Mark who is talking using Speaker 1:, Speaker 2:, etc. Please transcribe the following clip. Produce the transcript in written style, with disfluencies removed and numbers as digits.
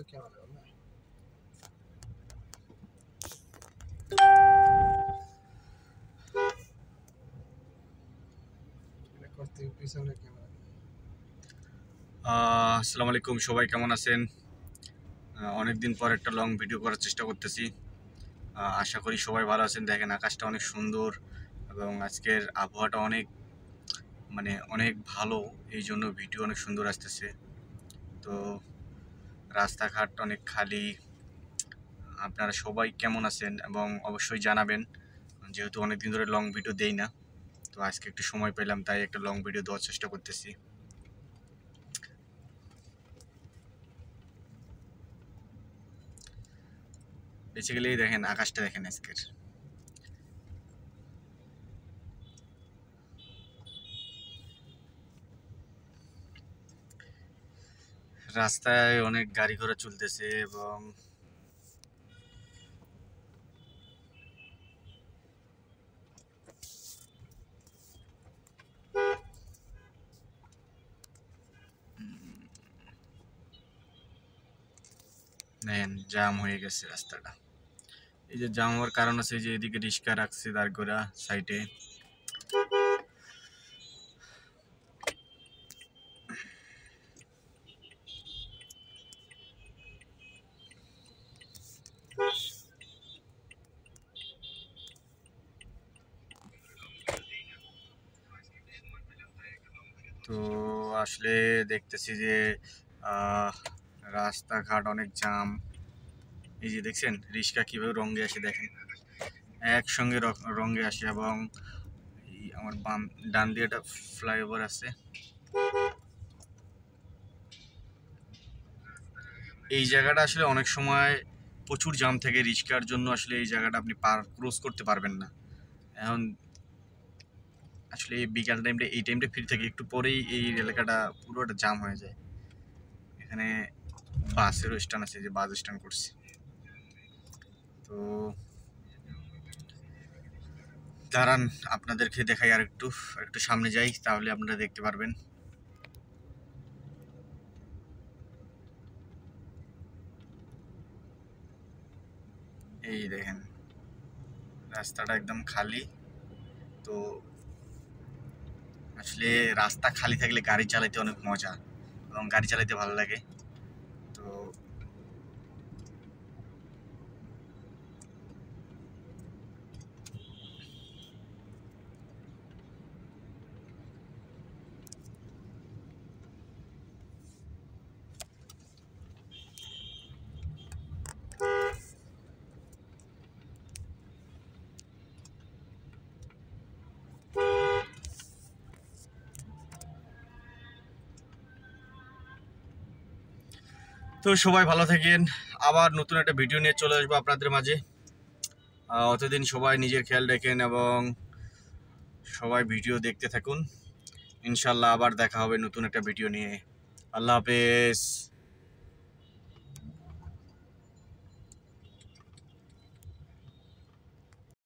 Speaker 1: আসসালামু আলাইকুম, সবাই কেমন আছেন? অনেকদিন পর একটা লং ভিডিও করার চেষ্টা করতেছি। আশা করি সবাই ভালো আছেন। দেখেন আকাশটা অনেক সুন্দর এবং আজকের আবহাওয়াটা অনেক ভালো, এই জন্য ভিডিও অনেক সুন্দর আসতেছে। তো রাস্তাঘাট অনেক খালি। আপনারা সবাই কেমন আছেন এবং অবশ্যই জানাবেন, যেহেতু অনেকদিন ধরে লং ভিডিও দেই না। তো আজকে একটু সময় পেলাম, তাই একটা লং ভিডিও দেওয়ার চেষ্টা করতেছি। বেসিক্যালি দেখেন আকাশটা, দেখেন আজকের রাস্তায় অনেক গাড়ি ঘোড়া চলতেছে এবং দেখেন জাম হয়ে গেছে রাস্তাটা। এই যে জাম হওয়ার কারণ আছে, যে এদিকে রিক্সা রাখছে দাঁড় করা সাইডে। তো আসলে দেখতেছি যে রাস্তাঘাট অনেক জাম। এই যে দেখছেন রিক্সা কিভাবে রঙে আসে, দেখেন একসঙ্গে রঙে আসে। এবং আমার ডান দিয়ে একটা ফ্লাইওভার আছে। এই জায়গাটা আসলে অনেক সময় প্রচুর জাম থাকে রিক্সার জন্য, আসলে এই জায়গাটা আপনি ক্রস করতে পারবেন না। এখন আসলে বিকাল টাইমটা, এই টাইমটা ফ্রি থাকে, একটু পরেই এই এলাকাটা পুরোটা জাম হয়ে যায়। এখানে বাসেরও স্ট্যান্ড আছে, যে বাস স্ট্যান্ড করছে। তো দাঁড়ান আপনাদেরকে দেখাই, আর একটু একটু সামনে যাই, তাহলে আপনারা দেখতে পারবেন। এই দেখেন রাস্তাটা একদম খালি। তো আসলে রাস্তা খালি থাকলে গাড়ি চালাইতে অনেক মজা এবং গাড়ি চালাইতে ভালো লাগে। তো সবাই ভালো থাকেন। আবার নতুন একটা ভিডিও নিয়ে চলে আসবো আপনাদের মাঝে। অতদিন সবাই নিজের খেয়াল রাখেন এবং সবাই ভিডিও দেখতে থাকুন। ইনশাল্লাহ আবার দেখা হবে নতুন একটা ভিডিও নিয়ে। আল্লাহ হাফেজ।